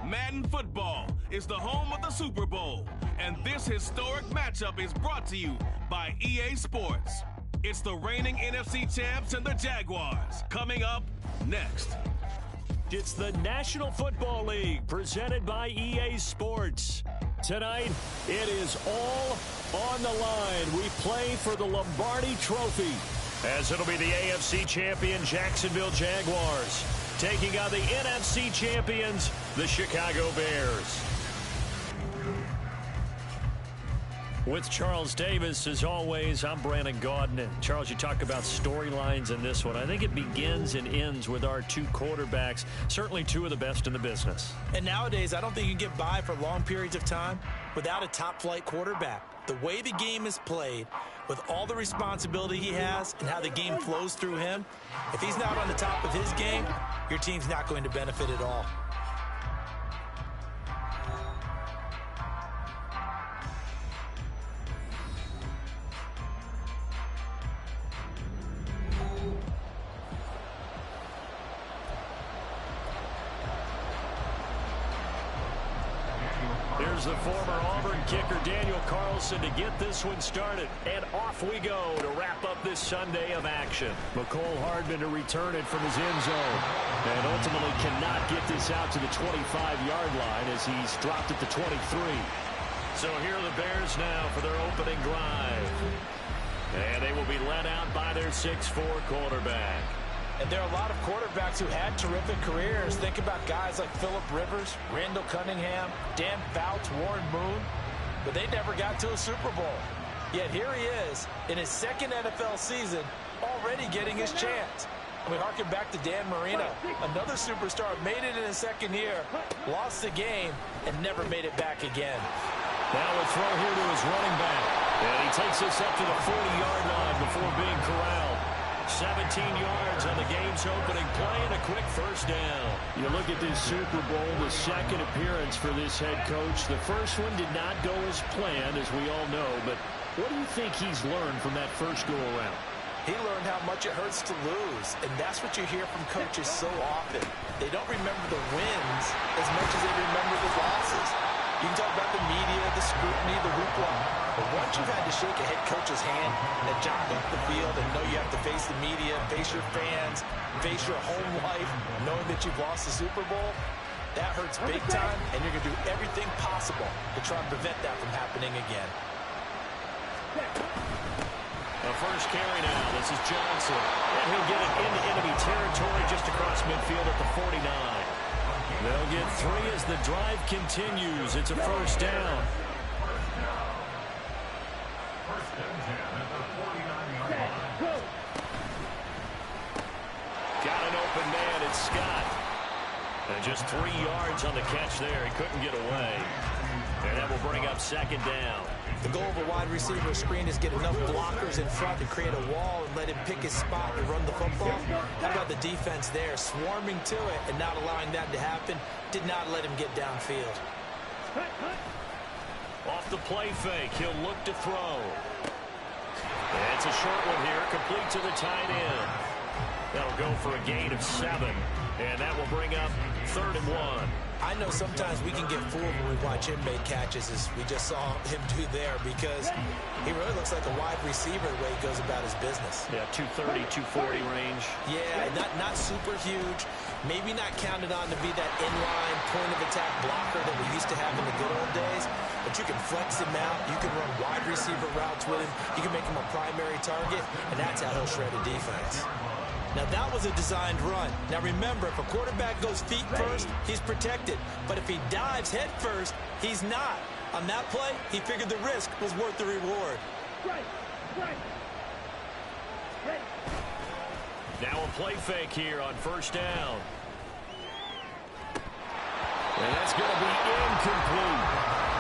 Madden Football is the home of the Super Bowl, and this historic matchup is brought to you by EA Sports. It's the reigning NFC champs and the Jaguars. Coming up next. It's the National Football League presented by EA Sports. Tonight, it is all on the line. We play for the Lombardi Trophy, as it'll be the AFC champion Jacksonville Jaguars taking on the NFC champions, the Chicago Bears. With Charles Davis, as always, I'm Brandon Gaudin. And Charles, you talk about storylines in this one. I think it begins and ends with our two quarterbacks, certainly two of the best in the business. And nowadays, I don't think you can get by for long periods of time without a top-flight quarterback. The way the game is played, with all the responsibility he has and how the game flows through him, if he's not on the top of his game, your team's not going to benefit at all. Here's the former Auburn kicker Daniel Carlson to get this one started. And off we go to wrap up this Sunday of action. McCole Hardman to return it from his end zone. And ultimately cannot get this out to the 25-yard line as he's dropped at the 23. So here are the Bears now for their opening drive. And they will be led out by their 6'4 quarterback. And there are a lot of quarterbacks who had terrific careers. Think about guys like Phillip Rivers, Randall Cunningham, Dan Fouts, Warren Moon. But they never got to a Super Bowl. Yet here he is in his second NFL season, already getting his chance. And we harken back to Dan Marino, another superstar, made it in his second year, lost the game, and never made it back again. Now a throw here to his running back. And he takes this up to the 40-yard line before being corralled. 17 yards on the game's opening play and a quick first down. You look at this Super Bowl, the second appearance for this head coach. The first one did not go as planned, as we all know. But what do you think he's learned from that first go-around? He learned how much it hurts to lose, and that's what you hear from coaches so often. They don't remember the wins as much as they remember the losses. You can talk about the media, the scrutiny, the hoopla. But once you've had to shake a head coach's hand and jog off the field and know you have to face the media, face your fans, face your home life, knowing that you've lost the Super Bowl, that hurts big time, and you're going to do everything possible to try and prevent that from happening again. A first carry now. This is Johnson. And he'll get it into enemy territory just across midfield at the 49. They'll get 3 as the drive continues. It's a first down. Got an open man. It's Scott. And just 3 yards on the catch there. He couldn't get away. And that will bring up second down. The goal of a wide receiver screen is get enough blockers in front to create a wall and let him pick his spot to run the football. How about the defense there, swarming to it and not allowing that to happen? Did not let him get downfield. Off the play fake, he'll look to throw. And it's a short one here, complete to the tight end. That'll go for a gain of 7. And that will bring up 3rd and 1. I know sometimes we can get fooled when we watch him make catches, as we just saw him do there, because he really looks like a wide receiver the way he goes about his business. Yeah, 230, 240 range. Yeah, not super huge. Maybe not counted on to be that inline point-of-attack blocker that we used to have in the good old days, but you can flex him out. You can run wide receiver routes with him. You can make him a primary target, and that's how he'll shred a defense. Now, that was a designed run. Now, remember, if a quarterback goes feet first, he's protected. But if he dives head first, he's not. On that play, he figured the risk was worth the reward. Now a play fake here on first down. And that's going to be incomplete.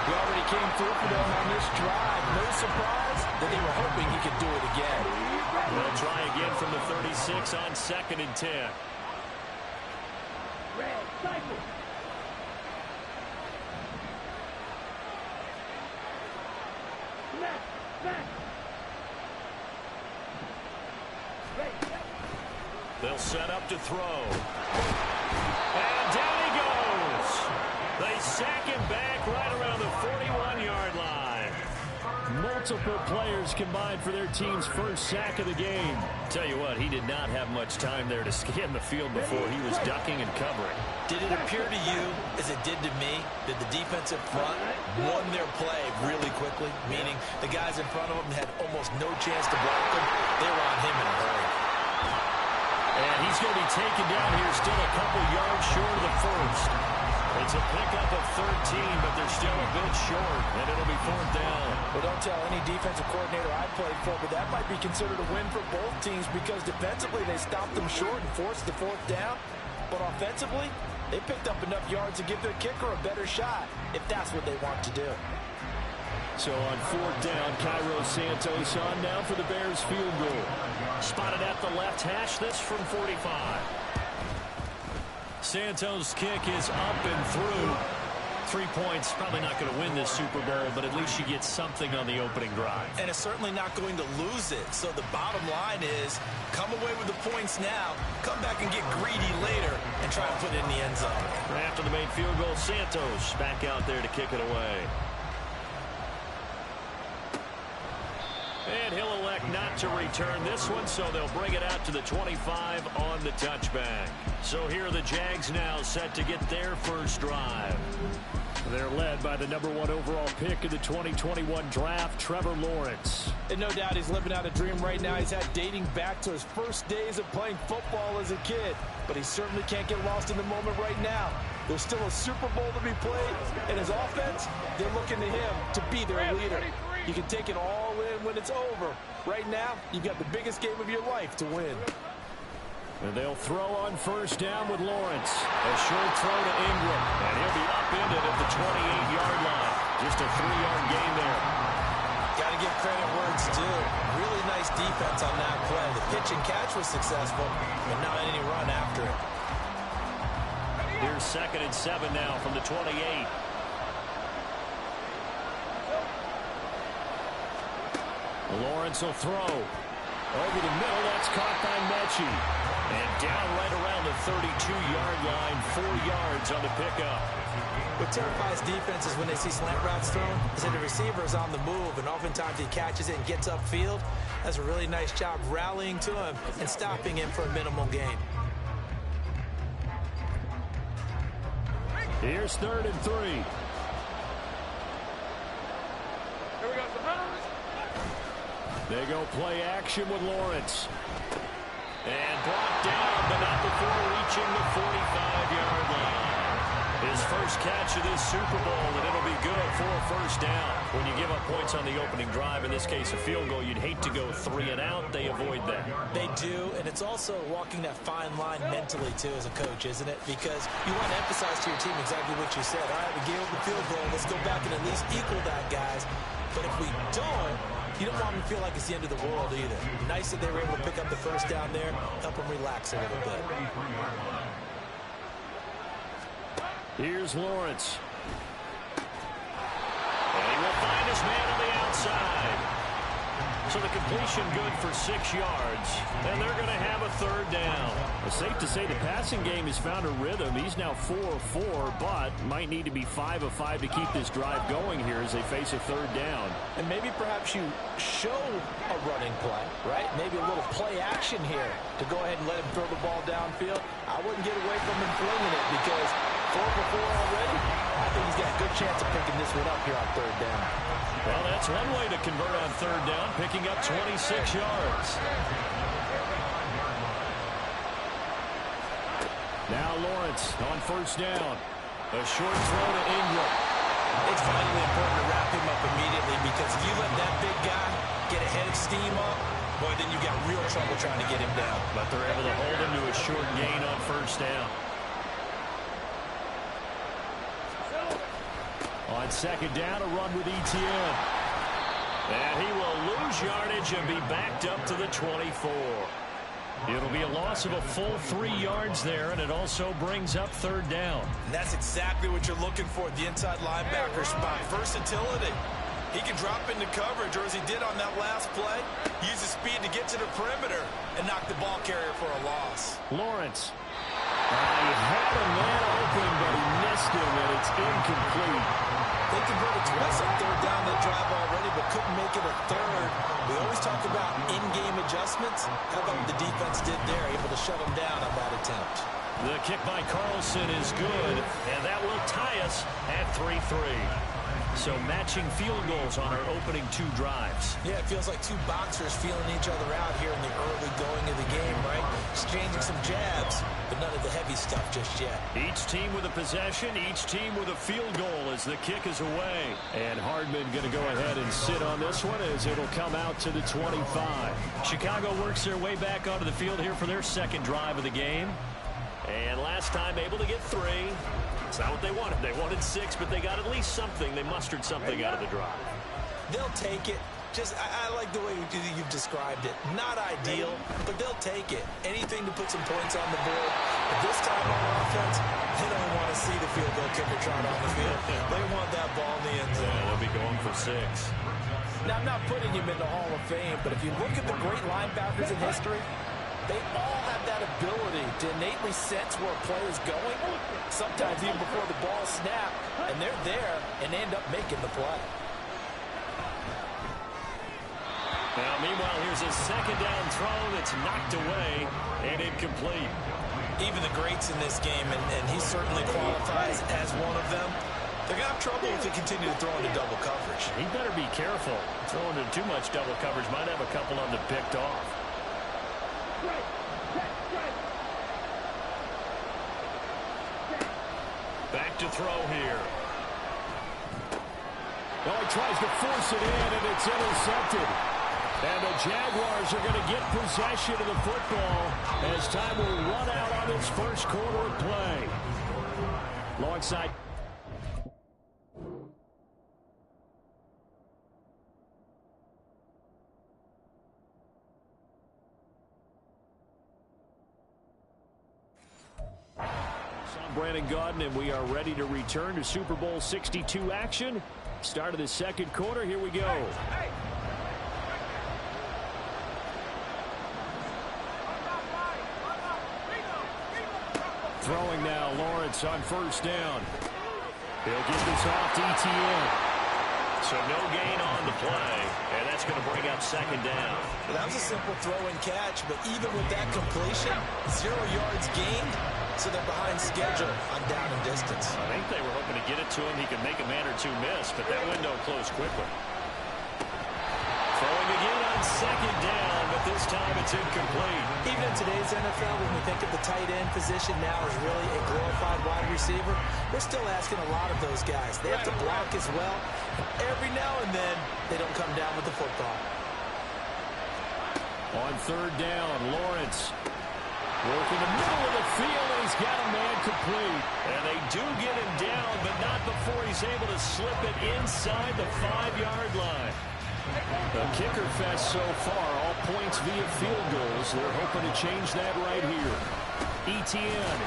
He already came through for them on this drive. No surprise that they were hoping he could do it again. They'll try again from the 36 on 2nd and 10. They'll set up to throw. And down he goes. Multiple players combined for their team's first sack of the game. Tell you what, he did not have much time there to scan the field before he was ducking and covering. Did it appear to you, as it did to me, that the defensive front won their play really quickly? Meaning the guys in front of them had almost no chance to block them. They were on him in a hurry. And he's going to be taken down here still a couple yards short of the first. It's a pickup of 13, but they're still a bit short, and it'll be 4th down. Well, don't tell any defensive coordinator I played for, but that might be considered a win for both teams because defensively they stopped them short and forced the 4th down. But offensively, they picked up enough yards to give their kicker a better shot if that's what they want to do. So on 4th down, Cairo Santos on now for the Bears field goal. Spotted at the left hash, this from 45. Santos' kick is up and through. 3 points, probably not going to win this Super Bowl, but at least you get something on the opening drive. And it's certainly not going to lose it. So the bottom line is, come away with the points now, come back and get greedy later, and try to put it in the end zone. After the main field goal, Santos back out there to kick it away. And he'll elect not to return this one, so they'll bring it out to the 25 on the touchback. So here are the Jags now set to get their first drive. They're led by the #1 overall pick in the 2021 draft, Trevor Lawrence. And no doubt he's living out a dream right now he's had dating back to his first days of playing football as a kid. But he certainly can't get lost in the moment right now. There's still a Super Bowl to be played, and his offense, they're looking to him to be their leader. You can take it all in when it's over. Right now, you've got the biggest game of your life to win. And they'll throw on 1st down with Lawrence. A short throw to Ingram, and he'll be upended at the 28-yard line. Just a 3-yard gain there. Got to give credit where it's due. Really nice defense on that play. The pitch and catch was successful, but not any run after it. Here's 2nd and 7 now from the 28. Lawrence will throw. Over the middle, that's caught by Mechie. And down right around the 32-yard line, 4 yards on the pickup. What terrifies defenses when they see slant routes thrown is that the receiver is on the move, and oftentimes he catches it and gets upfield. Does a really nice job rallying to him and stopping him for a minimal gain. Here's 3rd and 3. They go play action with Lawrence. And brought down, but not before reaching the 45-yard line. His first catch of this Super Bowl, and it'll be good for a 1st down. When you give up points on the opening drive, in this case a field goal, you'd hate to go 3 and out. They avoid that. They do, and it's also walking that fine line mentally, too, as a coach, isn't it? Because you want to emphasize to your team exactly what you said. All right, we gave up the field goal. Let's go back and at least equal that, guys. But if we don't, you don't want them to feel like it's the end of the world either. Nice that they were able to pick up the 1st down there, help them relax a little bit. Here's Lawrence. And he will find his man on the outside. So the completion good for 6 yards, and they're going to have a 3rd down. It's safe to say the passing game has found a rhythm. He's now 4 of 4, but might need to be 5 of 5 to keep this drive going here as they face a 3rd down. And maybe perhaps you show a running play, right? Maybe a little play action here to go ahead and let him throw the ball downfield. I wouldn't get away from him flinging it because 4 for 4 already. I think he's got a good chance of picking this one up here on 3rd down. Well, that's one way to convert on 3rd down, picking up 26 yards. Now Lawrence on 1st down. A short throw to Ingram. It's vitally important to wrap him up immediately because if you let that big guy get a head of steam up, boy, then you got real trouble trying to get him down. But they're able to hold him to a short gain on 1st down. On 2nd down, a run with ETN. And he will lose yardage and be backed up to the 24. It'll be a loss of a full 3 yards there, and it also brings up 3rd down. And that's exactly what you're looking for at the inside linebacker spot. Versatility. He can drop into coverage, or as he did on that last play, use his speed to get to the perimeter and knock the ball carrier for a loss. Lawrence. He had a man open, but he missed him, and it's incomplete. They converted twice on 3rd down that drive already, but couldn't make about in-game adjustments, how about the defense did there, able to shut them down on that attempt. The kick by Carlson is good, and that will tie us at 3-3. So matching field goals on our opening 2 drives. Yeah, it feels like 2 boxers feeling each other out here in the early going of the game, right? Exchanging some jabs, but none of the heavy stuff just yet. Each team with a possession, each team with a field goal as the kick is away. And Hardman going to go ahead and sit on this one as it'll come out to the 25. Chicago works their way back onto the field here for their second drive of the game. And last time able to get 3. It's not what they wanted. They wanted 6, but they got at least something. They mustered something out of the drive. They'll take it. I like the way you've described it. Not ideal, but they'll take it. Anything to put some points on the board. But this time on offense, they don't want to see the field goal kicker trot on the field. They want that ball in the end zone. Yeah, they'll be going for 6. Now, I'm not putting him in the Hall of Fame, but if you look at the great linebackers in history, they all have that ability to innately sense where a play is going, sometimes even before the ball snaps, and they're there and end up making the play. Now, meanwhile, here's a second down throw that's knocked away and incomplete. Even the greats in this game, and he certainly qualifies as one of them, they're going to have trouble if they continue to throw into double coverage. He better be careful. Throwing into too much double coverage might have a couple of them picked off. Back to throw here. Well, he tries to force it in, and it's intercepted. And the Jaguars are going to get possession of the football as time will run out on this first quarter of play. Long side. I'm Brandon Gaudin, and we are ready to return to Super Bowl 62 action. Start of the second quarter. Here we go. Throwing now, Lawrence on first down. He'll get this off to ETN. So no gain on the play, and that's going to bring up second down. Well, that was a simple throw and catch, but even with that completion, 0 yards gained, so they're behind schedule on down and distance. I think they were hoping to get it to him. He could make a man or 2 miss, but that window closed quickly. Throwing again on second down, but this time it's incomplete. Even in today's NFL, when we think of the tight end position now as really a glorified wide receiver, we're still asking a lot of those guys. They have to block as well. Every now and then, they don't come down with the football. On third down, Lawrence working the middle of the field, and he's got a man complete. And they do get him down, but not before he's able to slip it inside the 5-yard line. A kicker fest so far, all points via field goals. They're hoping to change that right here. ETN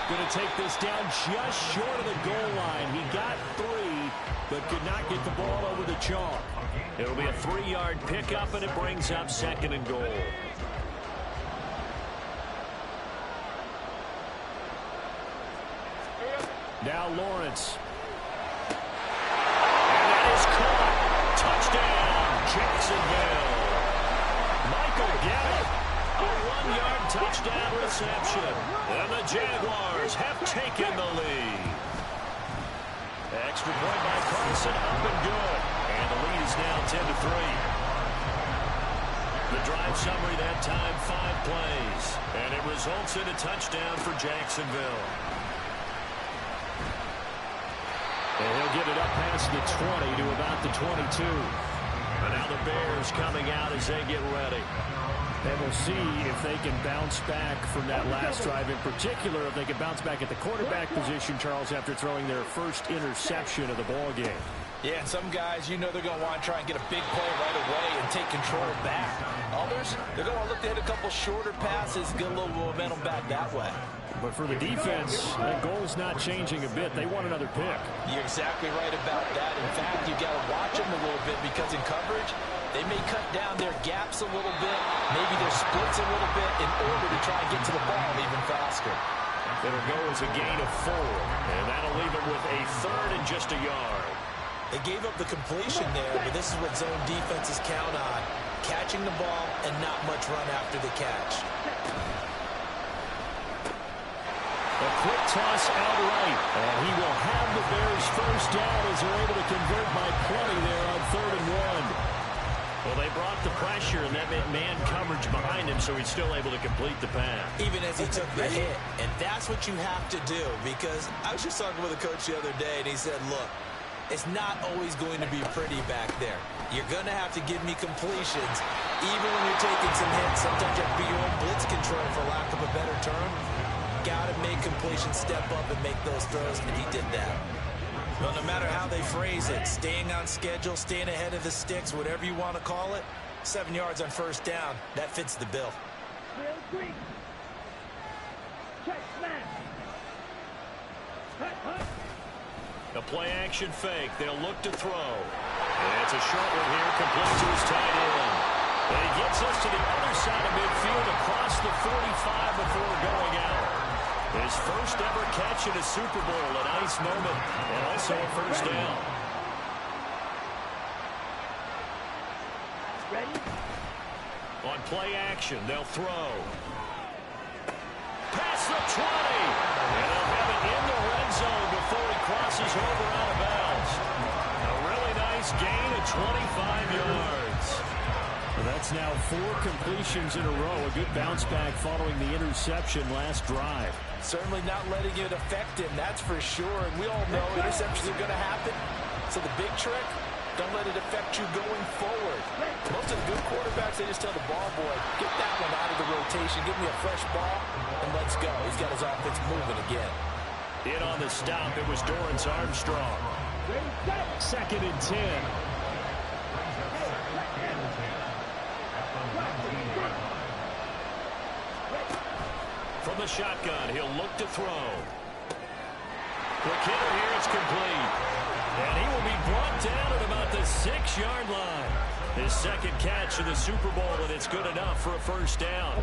going to take this down just short of the goal line. He got 3, but could not get the ball over the chalk. It'll be a 3-yard pickup, and it brings up second and goal. Now Lawrence. And that is caught. Touchdown, Jacksonville. Michael Gallup, a 1-yard touchdown reception. And the Jaguars have taken the lead. Extra point by Carlson, up and good. And the lead is now 10-3. The drive summary that time, 5 plays. And it results in a touchdown for Jacksonville. And he'll get it up past the 20 to about the 22. And now the Bears coming out as they get ready. And we'll see if they can bounce back from that last drive. In particular, if they can bounce back at the quarterback position, Charles, after throwing their first interception of the ball game. Yeah, and some guys, you know they're going to want to try and get a big play right away and take control back. Others, they're going to look to hit a couple shorter passes, get a little momentum back that way. But for the defense, that goal's not changing a bit. They want another pick. You're exactly right about that. In fact, you got to watch them a little bit because in coverage, they may cut down their gaps a little bit, maybe their splits a little bit in order to try and get to the ball even faster. It'll go as a gain of 4, and that'll leave them with a 3rd and just a yard. They gave up the completion there, but this is what zone defenses count on. catching the ball and not much run after the catch. A quick toss out right, and he will have the Bears first down as they're able to convert by plenty there on 3rd and 1. Well, they brought the pressure, and that meant man coverage behind him, so he's still able to complete the pass. Even as he took the hit, and that's what you have to do, because I was just talking with a coach the other day, and he said, look, it's not always going to be pretty back there. You're going to have to give me completions, even when you're taking some hits. Sometimes you have to be your own blitz control, for lack of a better term. Got to make completions, step up and make those throws, and he did that. Well, no matter how they phrase it, staying on schedule, staying ahead of the sticks, whatever you want to call it, 7 yards on first down, that fits the bill. A play-action fake. They'll look to throw. And it's a short one here, complete to his tight end. And he gets us to the other side of midfield across the 45 before going out. His first ever catch in a Super Bowl, a nice moment, and also a first down. Ready? On play action, they'll throw. Past the 20. And they'll have it in the red zone before he crosses over out of bounds. A really nice gain of 25 yards. Well, that's now 4 completions in a row. A good bounce back following the interception last drive. Certainly not letting it affect him, that's for sure. And we all know interceptions are going to happen. So the big trick, don't let it affect you going forward. Most of the good quarterbacks, they just tell the ball boy, get that one out of the rotation, give me a fresh ball, and let's go. He's got his offense moving again. In on the stop, it was Dorrance Armstrong. 2nd and 10. From the shotgun, he'll look to throw. Quick hitter here, it's complete. And he will be brought down at about the 6-yard line. His 2nd catch in the Super Bowl, and it's good enough for a first down.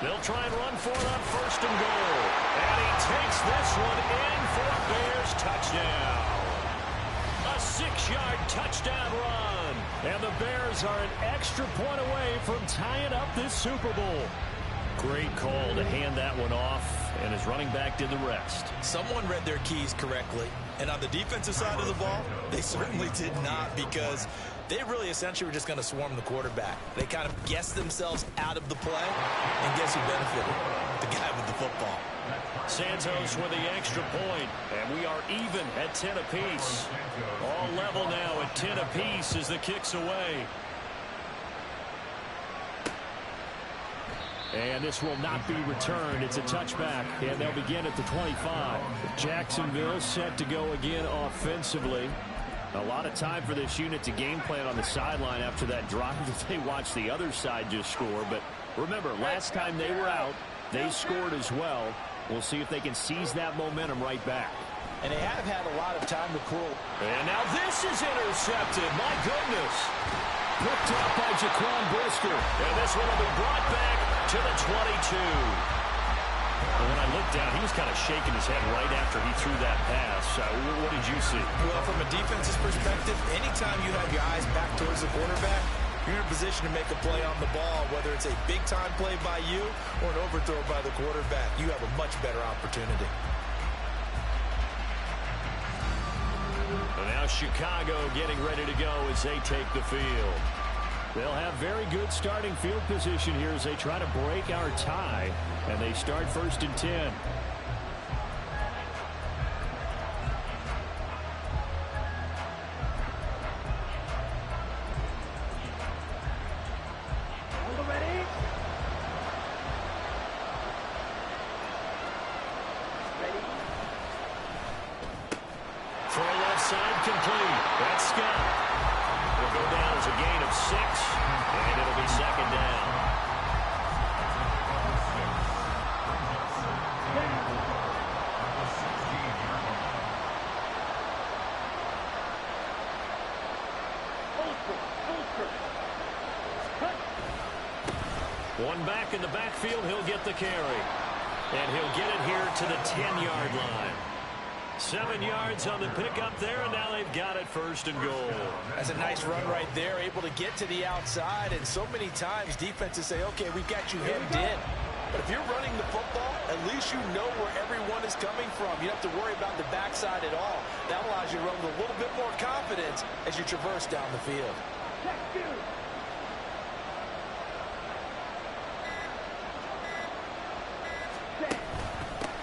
They'll try and run for it on 1st and goal. And he takes this one in for a Bears touchdown. A 6-yard touchdown run. And the Bears are an extra point away from tying up this Super Bowl. Great call to hand that one off, and his running back did the rest. Someone read their keys correctly, and on the defensive side of the ball, they certainly did not, because they really essentially were just going to swarm the quarterback. They kind of guessed themselves out of the play, and guess who benefited? The guy with the football. Santos with the extra point, and we are even at 10 apiece. All level now at 10 apiece as the kick's away. And this will not be returned. It's a touchback, and they'll begin at the 25. Jacksonville set to go again offensively. A lot of time for this unit to game plan on the sideline after that drive that they watched the other side just score. But remember, last time they were out, they scored as well. We'll see if they can seize that momentum right back. And they have had a lot of time to cool. And now this is intercepted. My goodness. Picked up by Jaquan Brisker. And this one will be brought back to the 22. And when I looked down, he was kind of shaking his head right after he threw that pass. What did you see? Well, from a defense's perspective, anytime you have your eyes back towards the quarterback, you're in a position to make a play on the ball, whether it's a big-time play by you or an overthrow by the quarterback. You have a much better opportunity. And now Chicago getting ready to go as they take the field. They'll have very good starting field position here as they try to break our tie, and they start 1st and 10. One back in the backfield, he'll get the carry. And he'll get it here to the 10-yard line. 7 yards on the pickup there, and now they've got it 1st and goal. That's a nice run right there, able to get to the outside, and so many times defenses say, okay, we've got you hemmed in. But if you're running the football, at least you know where everyone is coming from. You don't have to worry about the backside at all. That allows you to run with a little bit more confidence as you traverse down the field.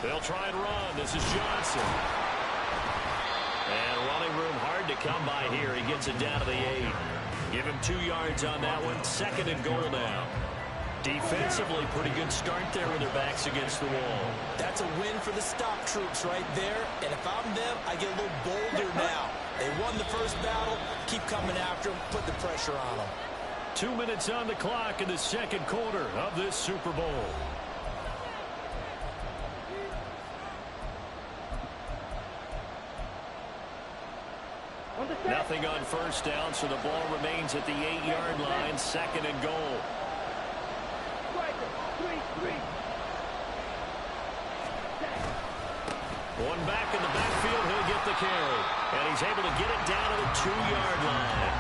They'll try and run. This is Johnson. And running room hard to come by here. He gets it down to the 8. Give him 2 yards on that one. 2nd and goal now. Defensively, pretty good start there with their backs against the wall. That's a win for the stop troops right there. And if I'm them, I get a little bolder now. They won the first battle. Keep coming after them. Put the pressure on them. 2 minutes on the clock in the 2nd quarter of this Super Bowl. Nothing on 1st down, so the ball remains at the 8-yard line. 2nd and goal. One back in the backfield, he'll get the carry. And he's able to get it down to the 2-yard line.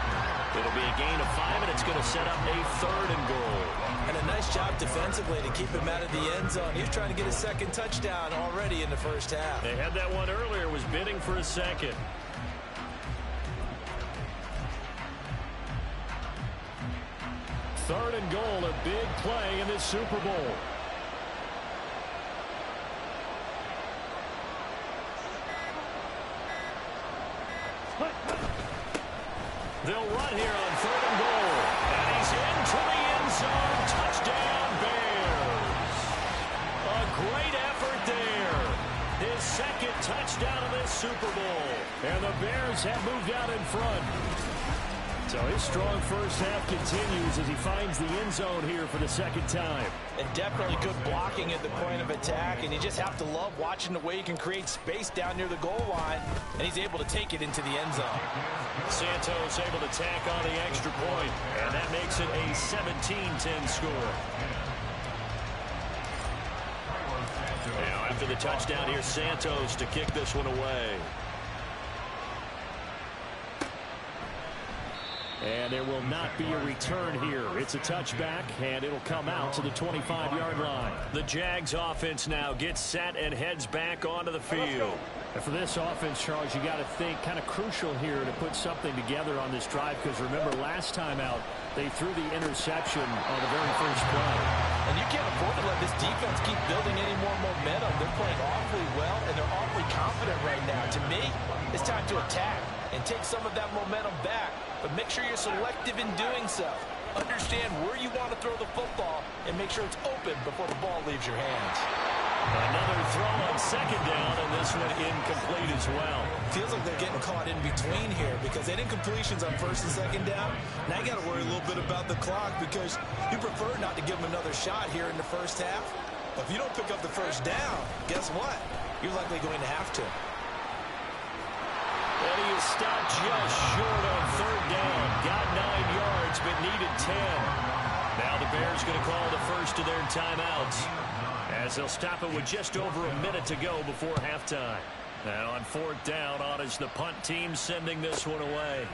It'll be a gain of 5, and it's going to set up a 3rd and goal. And a nice job defensively to keep him out of the end zone. He was trying to get a 2nd touchdown already in the 1st half. They had that one earlier, was bidding for a 2nd. 3rd and goal, a big play in this Super Bowl. They'll run here on 3rd and goal. And he's into the end zone. Touchdown, Bears. A great effort there. His 2nd touchdown of this Super Bowl. And the Bears have moved out in front. So his strong 1st half continues as he finds the end zone here for the 2nd time. And definitely good blocking at the point of attack, and you just have to love watching the way he can create space down near the goal line, and he's able to take it into the end zone. Santos able to tack on the extra point, and that makes it a 17-10 score. Now after the touchdown, here's Santos to kick this one away. And there will not be a return here. It's a touchback, and it'll come out to the 25-yard line. The Jags offense now gets set and heads back onto the field. And for this offense, Charles, you got to think kind of crucial here to put something together on this drive, because remember last time out, they threw the interception on the very first play. And you can't afford to let this defense keep building any more momentum. They're playing awfully well, and they're awfully confident right now. To me, it's time to attack and take some of that momentum back, but make sure you're selective in doing so. Understand where you want to throw the football and make sure it's open before the ball leaves your hands. Another throw on 2nd down, and this one incomplete as well. Feels like they're getting caught in between here because they didn't completions on 1st and 2nd down. Now you got to worry a little bit about the clock because you prefer not to give them another shot here in the 1st half. But if you don't pick up the 1st down, guess what? You're likely going to have to. And he is stopped just short on 3rd down. Got 9 yards, but needed 10. Now the Bears going to call the first of their timeouts, as they'll stop it with just over a minute to go before halftime. Now on 4th down, on is the punt team sending this one away.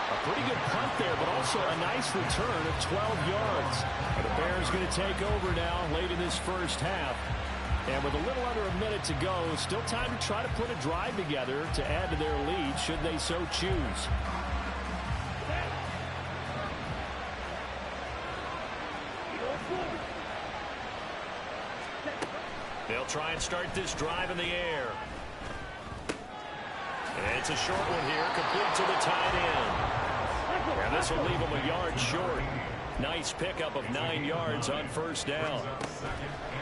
A pretty good punt there, but also a nice return of 12 yards. The Bears going to take over now late in this 1st half. And with a little under a minute to go, still time to try to put a drive together to add to their lead should they so choose. They'll try and start this drive in the air. And it's a short one here, complete to the tight end. And this will leave them a yard short. Nice pickup of 9 yards on 1st down.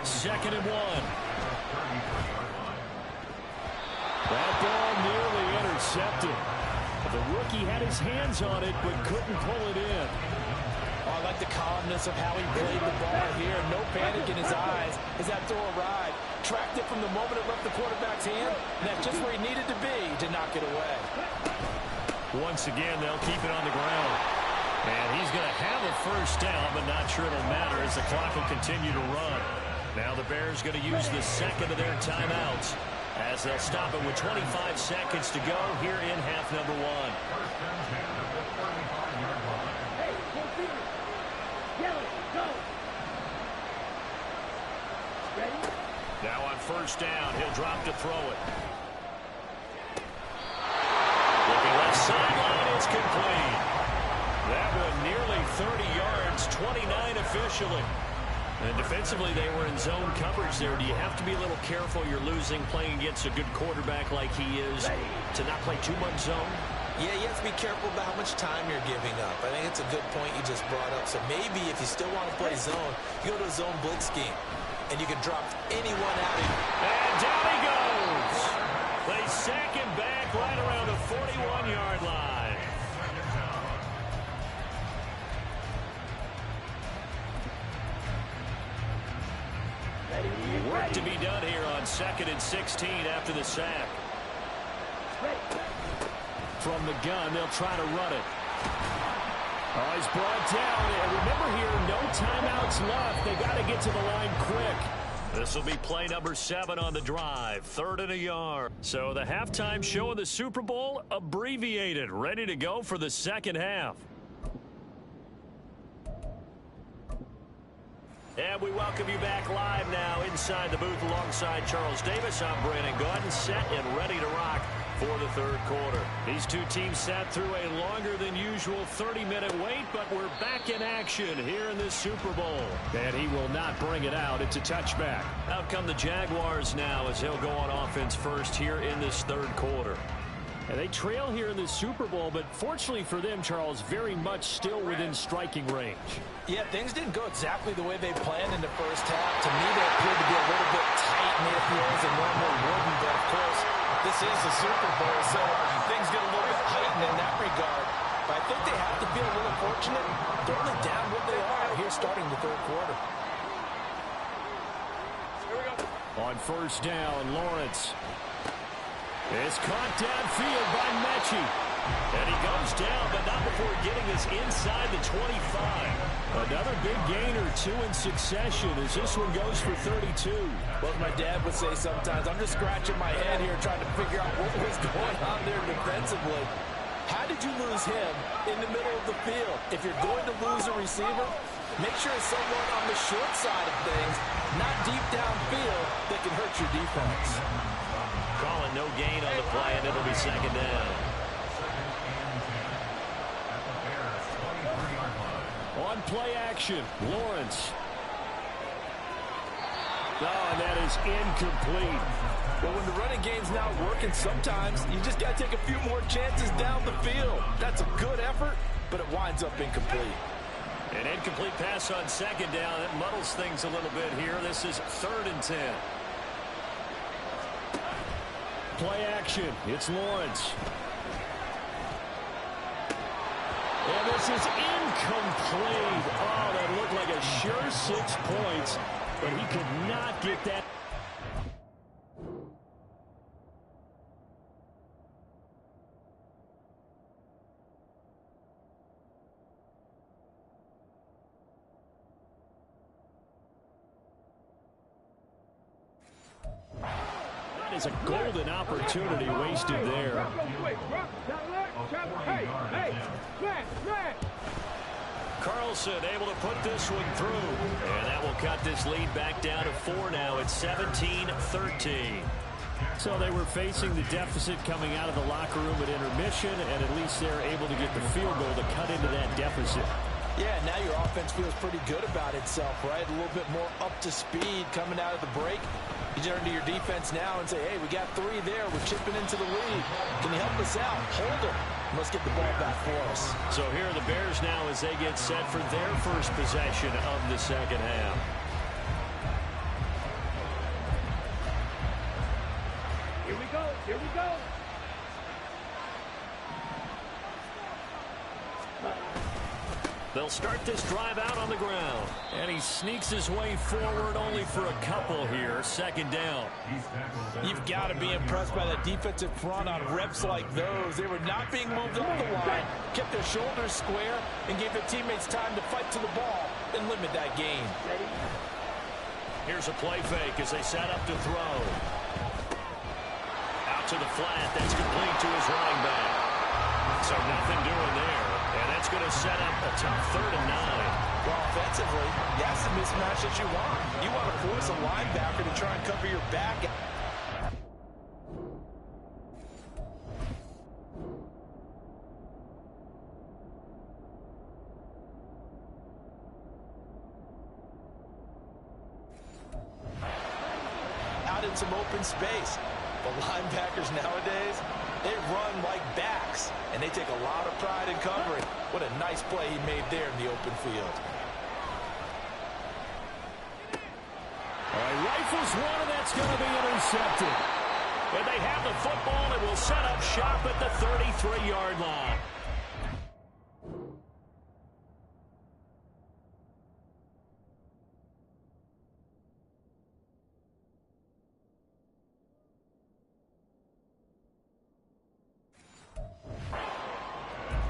2nd and 1. That ball nearly intercepted. The rookie had his hands on it, but couldn't pull it in. Oh, I like the calmness of how he played the ball here. No panic in his eyes as that throw arrived. Tracked it from the moment it left the quarterback's hand, and that's just where he needed to be to knock it away. Once again, they'll keep it on the ground. And he's going to have a 1st down, but not sure it'll matter as the clock will continue to run. Now the Bears going to use the second of their timeouts as they'll stop it with 25 seconds to go here in half number one. Now on first down, he'll drop to throw it. Looking left sideline, it's complete. That one nearly 30 yards, 29 officially. And defensively, they were in zone coverage there. Do you have to be a little careful? You're losing playing against a good quarterback like he is to not play too much zone? Yeah, you have to be careful about how much time you're giving up. I think it's a good point you just brought up. So maybe if you still want to play zone, you go to a zone blitz scheme, and you can drop anyone out. And down he goes. They sack him back right around the 41-yard line. Work to be done here on 2nd and 16 after the sack. From the gun, they'll try to run it. Oh, he's brought down. And remember here, no timeouts left. They got to get to the line quick. This will be play number 7 on the drive. 3rd and a yard. So the halftime show of the Super Bowl abbreviated. Ready to go for the second half. And we welcome you back live now inside the booth alongside Charles Davis. I'm Brandon Gaudin, set and ready to rock for the third quarter. These two teams sat through a longer than usual 30-minute wait, but we're back in action here in this Super Bowl. And he will not bring it out. It's a touchback. Out come the Jaguars now as they'll go on offense first here in this third quarter. And they trail here in the Super Bowl, but fortunately for them, Charles, very much still within striking range. Yeah, things didn't go exactly the way they planned in the first half. To me, they appeared to be a little bit tight in the field as they normally wouldn't, but of course, this is the Super Bowl, so things get a little bit heightened in that regard. But I think they have to feel a little fortunate. They're only down what they are here starting the third quarter. Here we go. On first down, Lawrence. It's caught downfield by Mechie. And he goes down, but not before getting us inside the 25. Another big gain or two in succession as this one goes for 32. Well, as my dad would say sometimes, I'm just scratching my head here trying to figure out what was going on there defensively. How did you lose him in the middle of the field? If you're going to lose a receiver, make sure it's someone on the short side of things, not deep downfield, that can hurt your defense. Calling no gain on the play, and it'll be second down. On play action, Lawrence. Oh, and that is incomplete. Well, when the running game's not working, sometimes you just got to take a few more chances down the field. That's a good effort, but it winds up incomplete. An incomplete pass on second down. That muddles things a little bit here. This is 3rd and 10. Play action. It's Lawrence. And this is incomplete. Oh, that looked like a sure 6 points, but he could not get that. That is a golden opportunity wasted there. Carlson able to put this one through. And that will cut this lead back down to 4 now. It's 17-13. So they were facing the deficit coming out of the locker room at intermission, and at least they're able to get the field goal to cut into that deficit. Yeah, now your offense feels pretty good about itself, right? A little bit more up to speed coming out of the break. You turn to your defense now and say, hey, we got 3 there. We're chipping into the lead. Can you help us out? Hold them. Let's get the ball back for us. So here are the Bears now as they get set for their first possession of the second half. Here we go. Here we go. They'll start this drive out on the ground. And he sneaks his way forward only for a couple here. Second down. You've got to be impressed by the defensive front on reps like those. They were not being moved off the line, kept their shoulders square, and gave their teammates time to fight to the ball and limit that gain. Here's a play fake as they set up to throw. Out to the flat. That's complete to his running back. So nothing doing there. And that's going to set up a tough 3rd and 9. Well, offensively, that's the mismatch that you want. You want to force a linebacker to try and cover your back. Out in some open space. The linebackers nowadays, they run like backs, and they take a lot of pride in covering. What a nice play he made there in the open field. All right, rifles one, and that's going to be intercepted. And they have the football and will set up shop at the 33-yard line.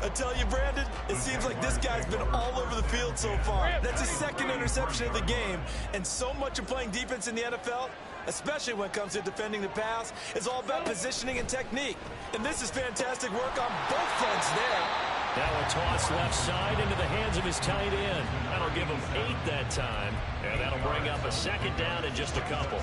I tell you, Brandon, it seems like this guy's been all over the field so far. That's his 2nd interception of the game. And so much of playing defense in the NFL, especially when it comes to defending the pass, is all about positioning and technique. And this is fantastic work on both fronts there. Now a toss left side into the hands of his tight end. That'll give him 8 that time. And that'll bring up a 2nd down in just a couple.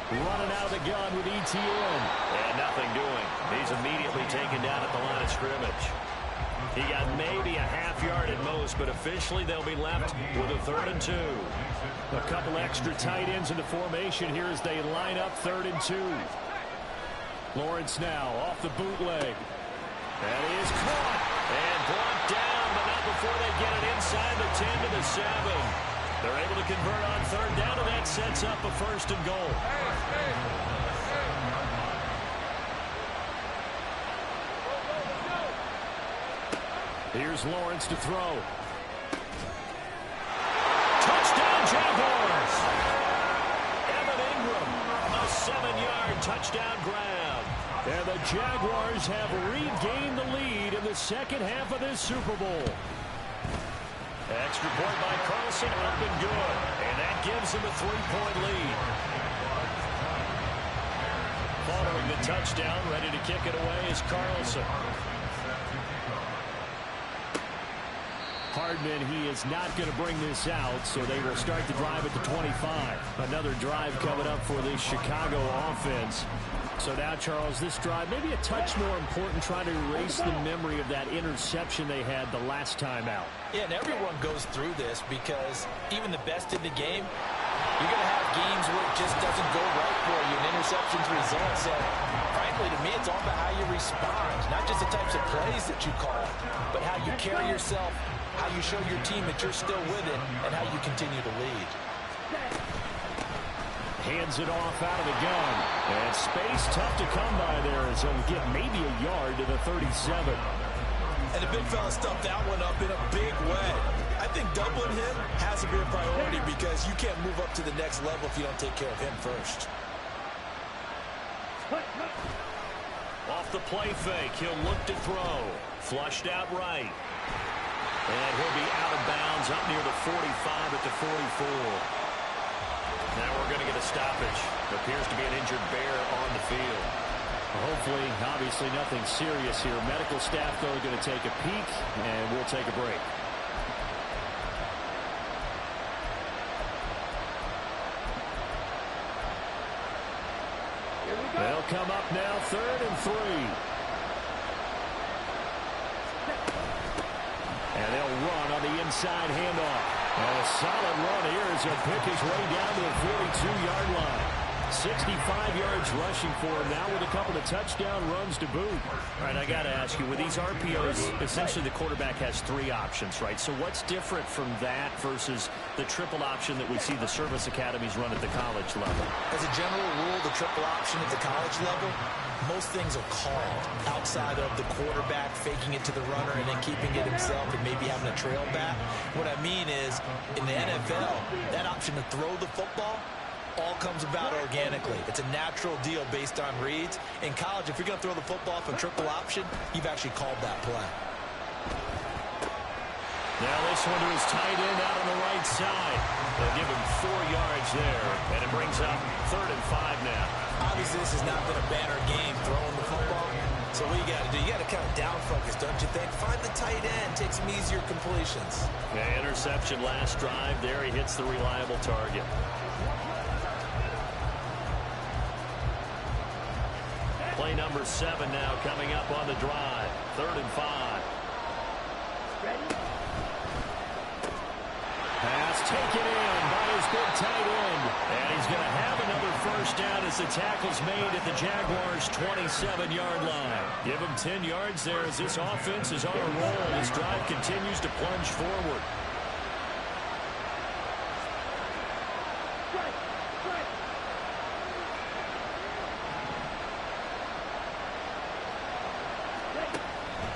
Running out of the gun with ETN. And nothing doing. He's immediately taken down at the line of scrimmage. He got maybe a half yard at most, but officially they'll be left with a 3rd and 2. A couple extra tight ends in the formation here as they line up 3rd and 2. Lawrence now off the bootleg. That is caught and brought down, but not before they get it inside the 10 to the 7. They're able to convert on 3rd down, and that sets up a 1st and goal. Here's Lawrence to throw. Touchdown, Jaguars! Evan Ingram, a 7-yard touchdown grab. And the Jaguars have regained the lead in the 2nd half of this Super Bowl. Extra point by Carlson, up and good. And that gives him a 3-point lead. Following the touchdown, ready to kick it away is Carlson. Hardman, he is not going to bring this out, so they will start the drive at the 25. Another drive coming up for the Chicago offense. So now, Charles, this drive maybe a touch more important, trying to erase the memory of that interception they had the last time out. Yeah, and everyone goes through this because even the best in the game, you're going to have games where it just doesn't go right for you, and interceptions result. So, frankly, to me, it's all about how you respond, not just the types of plays that you call, but how you carry yourself, how you show your team that you're still with it, and how you continue to lead. Hands it off out of the gun. And space tough to come by there as he'll get maybe a yard to the 37. And the big fella stuffed that one up in a big way. I think doubling him has to be a priority because you can't move up to the next level if you don't take care of him first. Off the play fake, he'll look to throw. Flushed out right. And he'll be out of bounds up near the 45 at the 44. Now we're going to get a stoppage. Appears to be an injured bear on the field. Hopefully, obviously nothing serious here. Medical staff, though, are going to take a peek, and we'll take a break. They'll come up now, 3rd and 3. And they'll run on the inside handoff. And a solid run here as he'll pick his way down to the 42-yard line. 65 yards rushing for him now with a couple of touchdown runs to boot. All right, I got to ask you, with these RPOs, essentially the quarterback has 3 options, right? So what's different from that versus the triple option that we see the service academies run at the college level? As a general rule, the triple option at the college level, most things are called outside of the quarterback faking it to the runner and then keeping it himself and maybe having a trail back. What I mean is, in the NFL, that option to throw the football all comes about organically. It's a natural deal based on reads. In college, if you're going to throw the football from triple option, you've actually called that play. Now this one to his tight end out on the right side. They'll give him 4 yards there, and it brings up 3rd and 5 now. Obviously, this has not been a banner game throwing the football. So what you got to do, you got to kind of down focus, don't you think? Find the tight end, take some easier completions. Yeah, interception last drive. There he hits the reliable target. Play number 7 now coming up on the drive. 3rd and 5. Pass taken in by his big tight end. And he's going to have another first down as the tackle's made at the Jaguars' 27-yard line. Give him 10 yards there as this offense is on a roll. This drive continues to plunge forward.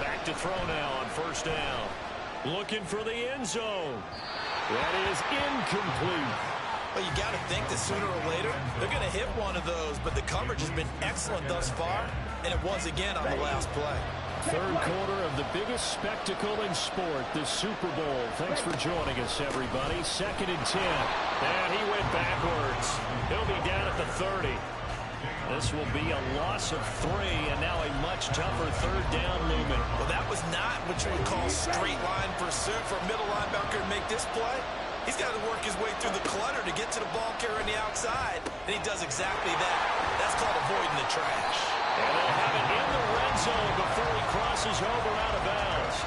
Back to throw now on first down. Looking for the end zone. That is incomplete. Well, you got to think that sooner or later, they're going to hit one of those, but the coverage has been excellent thus far, and it was again on the last play. 3rd quarter of the biggest spectacle in sport, the Super Bowl. Thanks for joining us, everybody. 2nd and 10. And he went backwards. He'll be down at the 30. This will be a loss of 3, and now a much tougher 3rd down looming. Well, that was not what you would call straight line pursuit for a middle linebacker to make this play. He's got to work his way through the clutter to get to the ball carrier on the outside, and he does exactly that. That's called avoiding the trash. And they'll have it in the red zone before he crosses over out of bounds.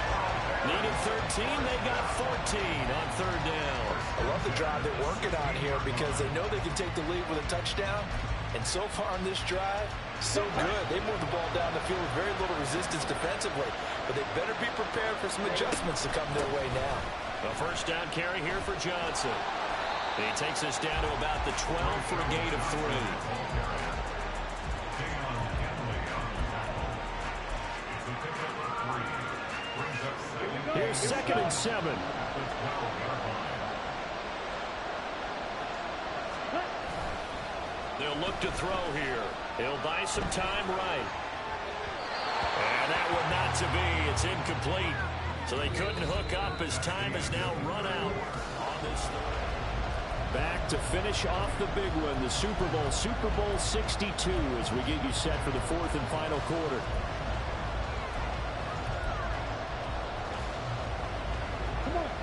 Needed 13, they got 14 on 3rd down. I love the drive they're working on here because they know they can take the lead with a touchdown. And so far on this drive, so good. They moved the ball down the field with very little resistance defensively. But they better be prepared for some adjustments to come their way now. A first down carry here for Johnson. He takes us down to about the 12 for a gain of 3. Here's 2nd and 7. They'll look to throw here. He'll buy some time right. And that one not to be. It's incomplete. So they couldn't hook up as time has now run out on this third. Back to finish off the big one, the Super Bowl 62, as we get you set for the 4th and final quarter.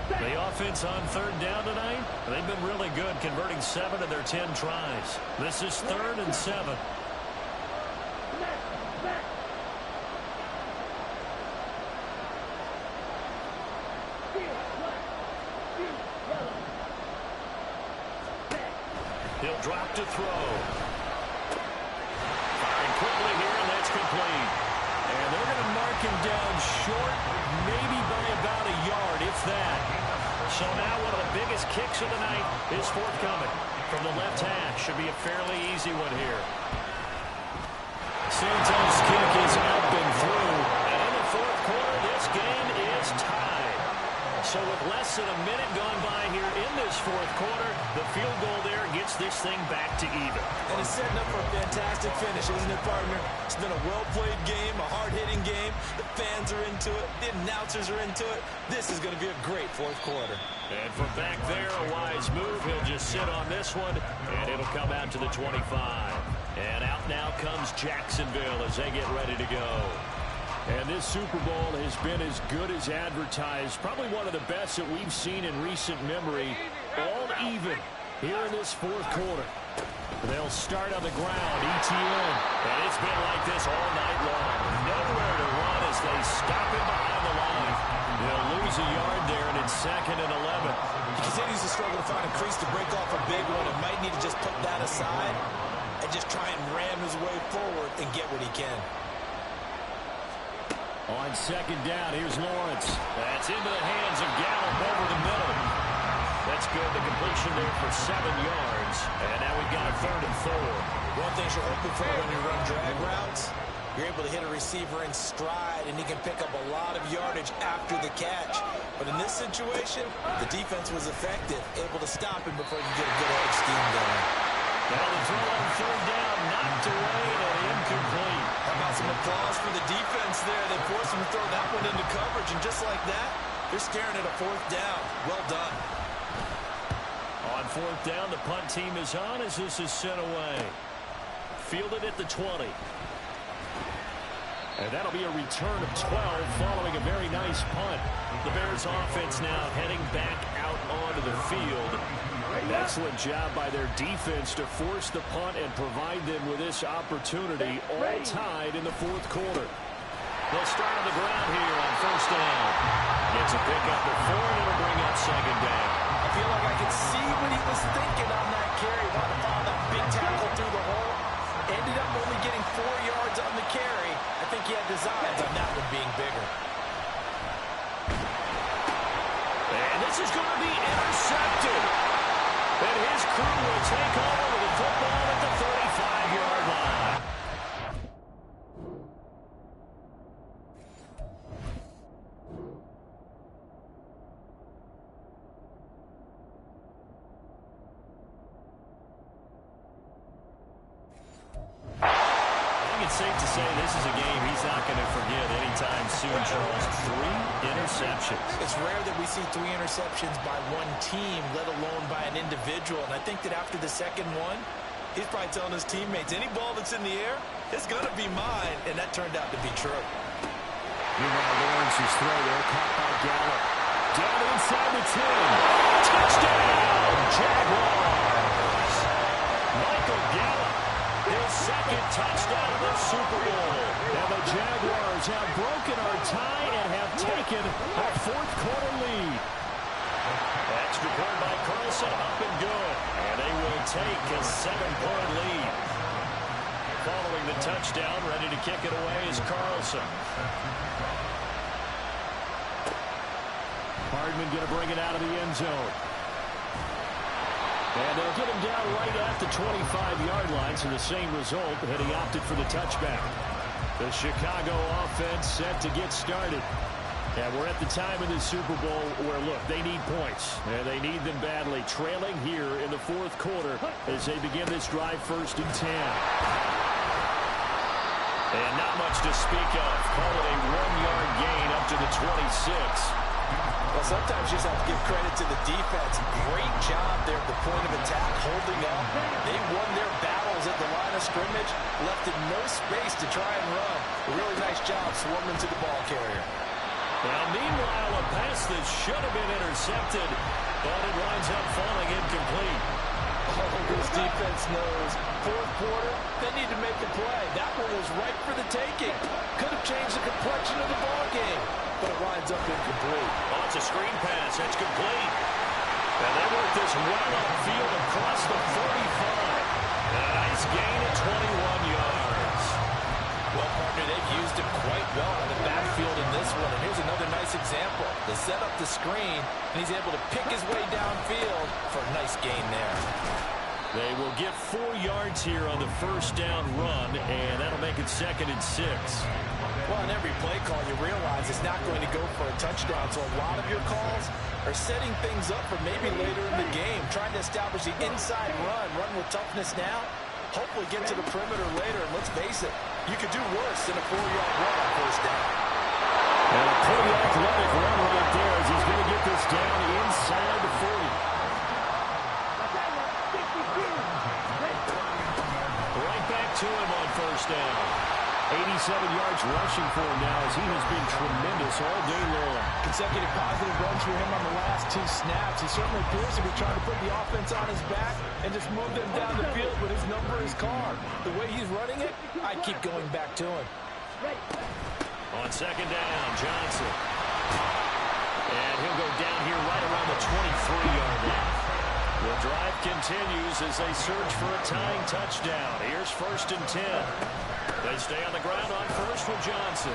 The offense on 3rd down tonight, they've been really good, converting 7 of their 10 tries. This is 3rd and 7. He'll drop to throw. Firing quickly here, and that's complete. And they're going to mark him down short, maybe by about a yard, if that. So now one of the biggest kicks of the night is forthcoming from the left hash. Should be a fairly easy one here. Santos' kick is up and through. And in the 4th quarter, this game is tied. So with less than a minute gone by here in this 4th quarter, the field goal there gets this thing back to even. And it's setting up for a fantastic finish, isn't it, partner? It's been a well-played game, a hard-hitting game. The fans are into it. The announcers are into it. This is going to be a great 4th quarter. And from back there, a wise move. He'll just sit on this one, and it'll come out to the 25. And out now comes Jacksonville as they get ready to go. And this Super Bowl has been as good as advertised. Probably one of the best that we've seen in recent memory. All even here in this 4th quarter. They'll start on the ground. ETN. And it's been like this all night long. Nowhere to run as they stop him behind the line. They'll lose a yard there, and it's 2nd and 11. He continues to struggle to find a crease to break off a big one. It might need to just put that aside and just try and ram his way forward and get what he can. On 2nd down, here's Lawrence. That's into the hands of Gallup over the middle. That's good. The completion there for 7 yards. And now we've got a 3rd and 4. One thing you're hoping for when you run drag routes, you're able to hit a receiver in stride, and he can pick up a lot of yardage after the catch. But in this situation, the defense was effective, able to stop him before you get a good edge scheme going. Now the throw on third down, knocked away and incomplete. How about some applause for the defense there? They forced him to throw that one into coverage, and just like that, they're staring at a fourth down. Well done. On fourth down, the punt team is on as this is sent away. Fielded at the 20. And that'll be a return of 12 following a very nice punt. The Bears offense now heading back out onto the field. Excellent job by their defense to force the punt and provide them with this opportunity, all tied in the fourth quarter. They'll start on the ground here on first down. Gets a pickup before, and it'll bring up second down. I feel like I could see what he was thinking on that carry. Wanted to follow that big tackle through the hole. Ended up only getting 4 yards on the carry. I think he had designs on that one being bigger. And this is going to be intercepted. And his crew will take over with the football at the 35-yard line. It's safe to say this is a game he's not going to forget anytime soon, Charles. 3 interceptions. It's rare that we see 3 interceptions by one team, let alone by an individual. And I think that after the second one, he's probably telling his teammates, any ball that's in the air, it's going to be mine. And that turned out to be true. Meanwhile, Lawrence's throw there, caught by Gallup. Down inside the 10. Touchdown, Jaguars. Michael Gallup. His second touchdown of the Super Bowl. And the Jaguars have broken our tie and have taken a fourth-quarter lead. Extra point by Carlson, up and good. And they will take a 7-point lead. Following the touchdown, ready to kick it away is Carlson. Hardman going to bring it out of the end zone. And they'll get him down right at the 25-yard line, so the same result, had he opted for the touchback. The Chicago offense set to get started. And we're at the time in the Super Bowl where, look, they need points. And they need them badly, trailing here in the fourth quarter as they begin this drive first and 10. And not much to speak of. Call it a 1-yard gain up to the 26. Well, sometimes you just have to give credit to the defense. Great job there at the point of attack, holding up. They won their battles at the line of scrimmage, left in no space to try and run. A really nice job swarming to the ball carrier. Now, meanwhile, a pass that should have been intercepted, but it winds up falling incomplete. Oh, this defense knows. Fourth quarter, they need to make a play. That one was right for the taking. Could have changed the complexion of the ball game, but it winds up incomplete. Oh, it's a screen pass. That's complete. And they work this well upfield across the 35. And a nice gain of 21 yards. Well, partner, they've used him quite well in the backfield in this one. And here's another nice example. They set up the screen, and he's able to pick his way downfield for a nice gain there. They will get 4 yards here on the first down run, and that'll make it 2nd and 6. Well, on every play call, you realize it's not going to go for a touchdown, so a lot of your calls are setting things up for maybe later in the game, trying to establish the inside run with toughness now, hopefully get to the perimeter later, and let's face it, you could do worse than a 4-yard run on first down. And a pretty athletic run right there as he's going to get this down inside the 40. Right back to him on first down. 87 yards rushing for him now as he has been tremendous all day long. Consecutive positive runs for him on the last 2 snaps. He certainly appears to be trying to put the offense on his back and just move them down the field when his number is called. The way he's running it, I'd keep going back to him. On second down, Johnson. And he'll go down here right around the 23-yard line. The drive continues as they search for a tying touchdown. Here's 1st and 10. They stay on the ground on first with Johnson.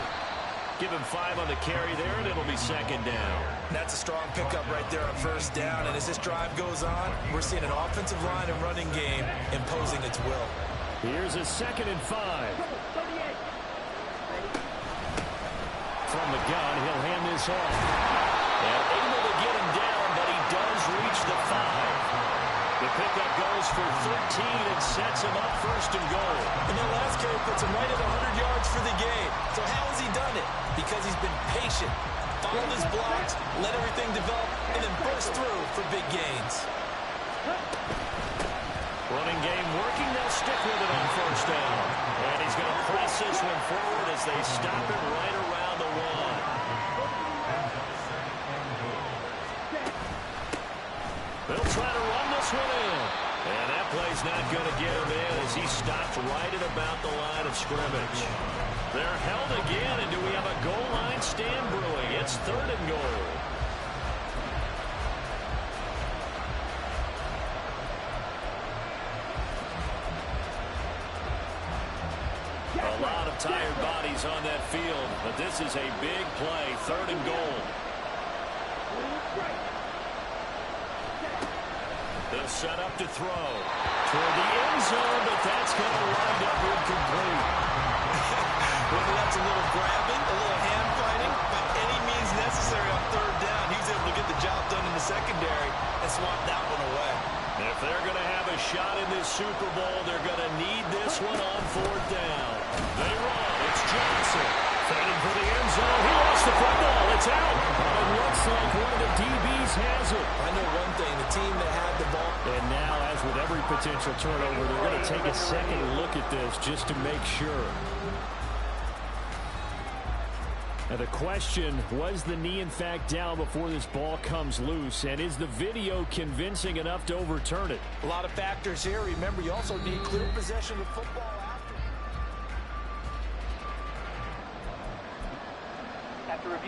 Give him 5 on the carry there, and it'll be 2nd down. That's a strong pickup right there on first down. And as this drive goes on, we're seeing an offensive line and running game imposing its will. Here's a 2nd and 5. From the gun, he'll hand this off. And able to get him down, but he does reach the 5. The pickup goes for 13 and sets him up first and goal. And that last carry puts him right at 100 yards for the game. So how has he done it? Because he's been patient, followed his blocks, let everything develop, and then burst through for big gains. Running game working. They'll stick with it on first down. And he's going to press this one forward as they stop him right around the one. They'll try to run this one in. And that play's not going to get him in as he stopped right at about the line of scrimmage. They're held again, and do we have a goal line stand brewing? It's 3rd and goal. A lot of tired bodies on that field, but this is a big play, 3rd and goal. They'll set up to throw toward the end zone, but that's going to wind up incomplete. Whether that's a little grabbing, a little hand fighting, by any means necessary on 3rd down, he was able to get the job done in the secondary and swat that one away. If they're going to have a shot in this Super Bowl, they're going to need this one on 4th down. They run. It's Johnson. Fading for the end zone. He lost the football. It's out. It looks like one of the DBs has it. I know one thing. The team that had the ball. And now, as with every potential turnover, they're going to take a second look at this just to make sure. Now the question, was the knee in fact down before this ball comes loose? And is the video convincing enough to overturn it? A lot of factors here. Remember, you also need clear possession of football after.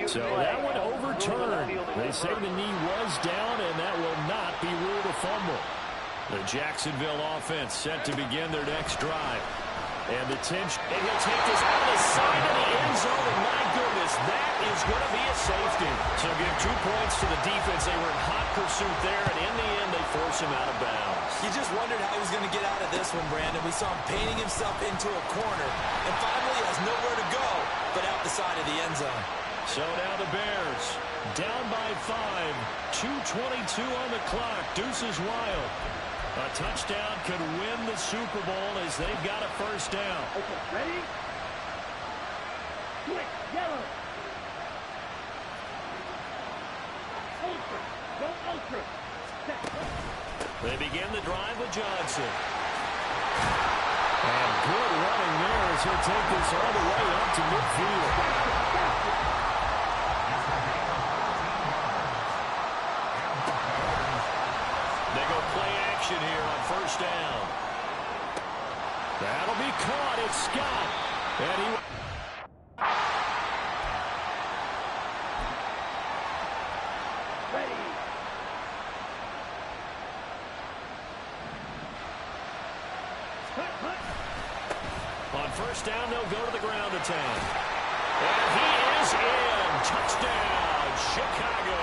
So that one overturned. They say the knee was down, and that will not be ruled a fumble. The Jacksonville offense set to begin their next drive. And the tension. And he'll take this out of the side of the end zone. And my goodness, that is going to be a safety. So give 2 points to the defense. They were in hot pursuit there. And in the end, they force him out of bounds. You just wondered how he was going to get out of this one, Brandon. We saw him painting himself into a corner. And finally has nowhere to go but out the side of the end zone. So now the Bears down by 5. 2:22 on the clock. Deuces wild. A touchdown could win the Super Bowl as they've got a first down. Okay, ready? Quick, yellow. Ultra. Go ultra. They begin the drive with Johnson. And good running there as he'll take this all the way up to midfield. They go play action here on first down. That'll be caught. It's Scott. And he... Ready. On first down, they'll go to the ground attack. And he is in. Touchdown, Chicago.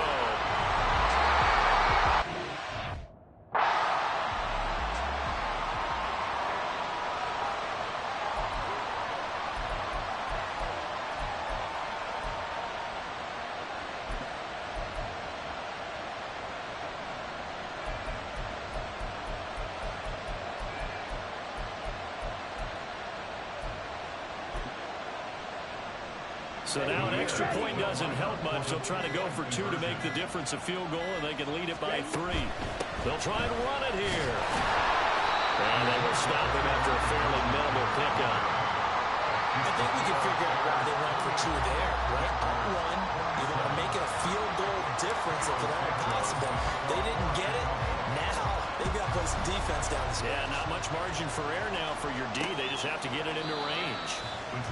So now an extra point doesn't help much. They'll try to go for 2 to make the difference a field goal, and they can lead it by 3. They'll try and run it here. And they will stop him after a fairly minimal pickup. I think we can figure out why they went for 2 there, right? On 1, you're going to make it a field goal difference if at all possible. They didn't get it. Now they've got to play some defense down the stretch. Yeah, not much margin for error now for your D. They just have to get it into range.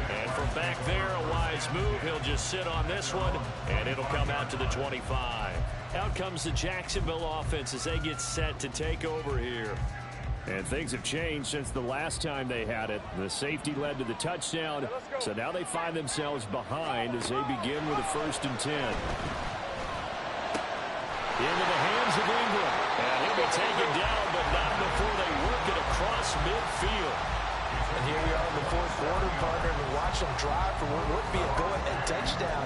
And from back there, a wise move. He'll just sit on this one, and it'll come out to the 25. Out comes the Jacksonville offense as they get set to take over here. And things have changed since the last time they had it. The safety led to the touchdown, so now they find themselves behind as they begin with a 1st and 10. Into the hands of Ingram. And he'll be taken down, but not before they work it across midfield. And here we are in the fourth quarter, partner, and watch them drive for what would be a go-ahead touchdown.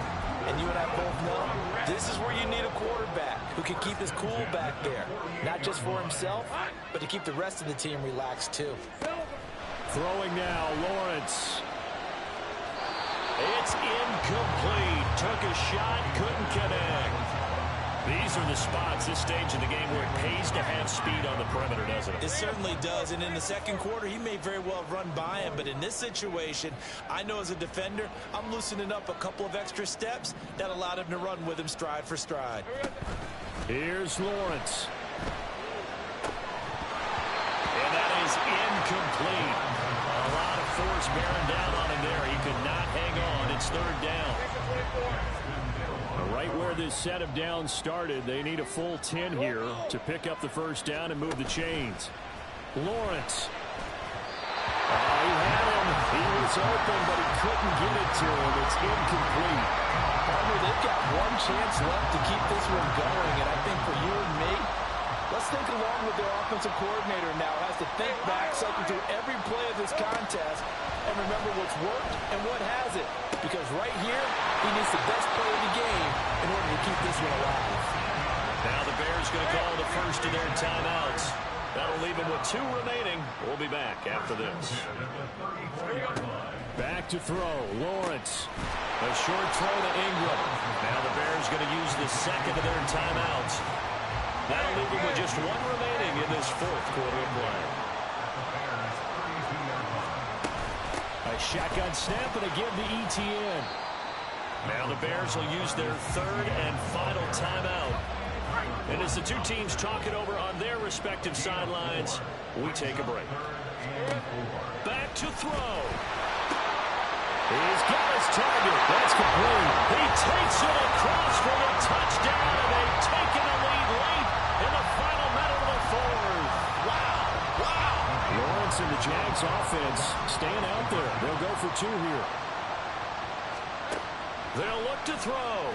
And you and I both know this is where you need a quarterback who can keep his cool back there. Not just for himself, but to keep the rest of the team relaxed too. Throwing now, Lawrence. It's incomplete. Took a shot, couldn't connect. These are the spots, this stage of the game, where it pays to have speed on the perimeter, doesn't it? It certainly does, and in the second quarter, he may very well run by him, but in this situation, I know as a defender, I'm loosening up a couple of extra steps that allowed him to run with him stride for stride. Here's Lawrence. And that is incomplete. A lot of force bearing down on him there. He could not hang on. It's third down. Right where this set of downs started, they need a full 10 here to pick up the first down and move the chains. Lawrence. He had him. He was open, but he couldn't get it to him. It's incomplete. Partner, they've got one chance left to keep this one going, and I think for you and me, let's think along with their offensive coordinator now. Has to think back, cycle through every play of this contest, and remember what's worked and what hasn't. Because right here, he needs the best play of the game in order to keep this one alive. Now the Bears going to call the first of their timeouts. That'll leave them with 2 remaining. We'll be back after this. Back to throw. Lawrence. A short throw to Ingram. Now the Bears going to use the second of their timeouts. That'll leave them with just 1 remaining in this fourth quarter of play. A shotgun snap and again to ETN. Now the Bears will use their third and final timeout. And as the two teams talk it over on their respective sidelines, we take a break. Back to throw. He's got his target. That's complete. He takes it across for the touchdown, and they've taken a lead late in the final minute of the fourth. Wow. Wow. Lawrence and the Jags offense staying out there. They'll go for 2 here. They'll look to throw.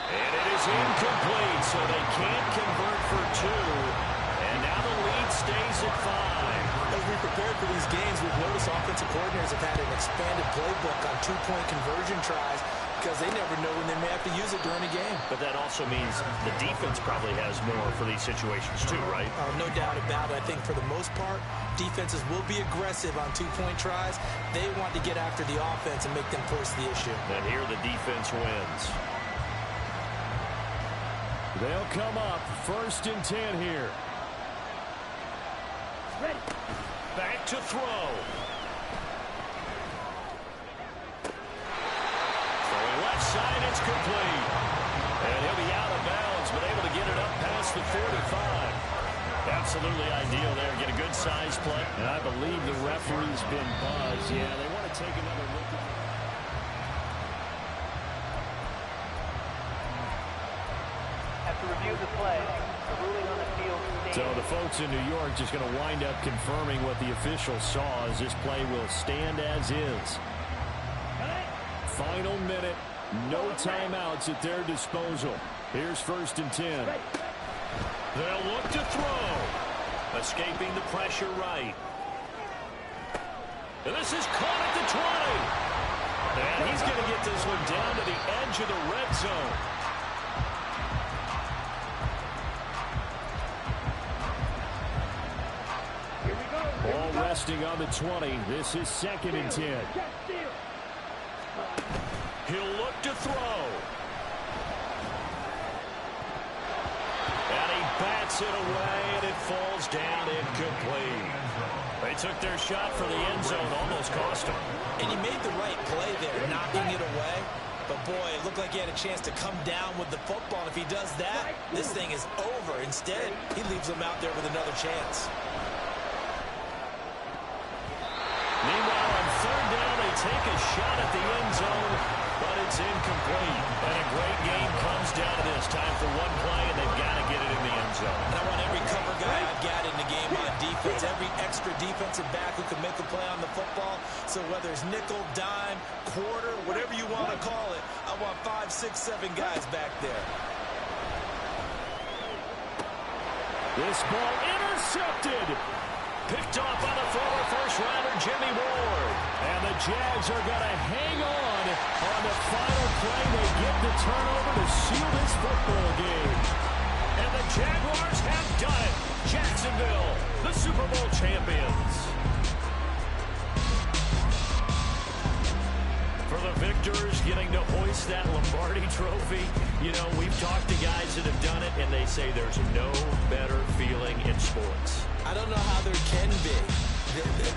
And it is incomplete, so they can't convert for 2. And now the lead stays at 5. As we prepared for these games, we've noticed offensive coordinators have had an expanded playbook on 2-point conversion tries because they never know when they may have to use it during a game. But that also means the defense probably has more for these situations too, right? No doubt about it. I think for the most part, defenses will be aggressive on 2-point tries. They want to get after the offense and make them force the issue. And here the defense wins. They'll come up first and 10 here. Ready. Back to throw. Throwing left side, it's complete. And he'll be out of bounds, but able to get it up past the 45. Absolutely ideal there. Get a good size play. And I believe the referee's been buzzed. Yeah, they want to take another look at it. After review of the play, the ruling on the field stands. So the folks in New York just going to wind up confirming what the officials saw as this play will stand as is. Final minute, no timeouts at their disposal. Here's first and 10. They'll look to throw. Escaping the pressure right. And this is caught at the 20. And he's going to get this one down to the edge of the red zone. Ball resting on the 20. This is second and 10. He'll look to throw. And he bats it away, and it falls down incomplete. They took their shot for the end zone, almost cost him. And he made the right play there, knocking it away. But, boy, it looked like he had a chance to come down with the football. And if he does that, this thing is over. Instead, he leaves him out there with another chance. Meanwhile, on third down, they take a shot at the end zone, but it's incomplete. And a great game comes down to this. Time for one play, and they've got to get it in the end zone. And I want every cover guy I've got in the game on defense, every extra defensive back who can make a play on the football. So whether it's nickel, dime, quarter, whatever you want to call it, I want 5, 6, 7 guys back there. This ball intercepted. Picked off by the former first first-rounder Jimmy Ward. And the Jags are going to hang on the final play. They get the turnover to seal this football game. And the Jaguars have done it. Jacksonville, the Super Bowl champions. For the victors, getting to hoist that Lombardi trophy. You know, we've talked to guys that have done it, and they say there's no better feeling in sports. I don't know how there can be.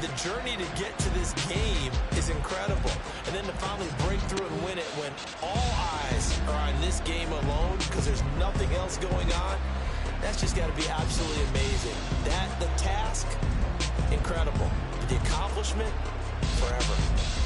The journey to get to this game is incredible. And then to finally break through and win it when all eyes are on this game alone because there's nothing else going on, that's just got to be absolutely amazing. The task, incredible. The accomplishment, forever.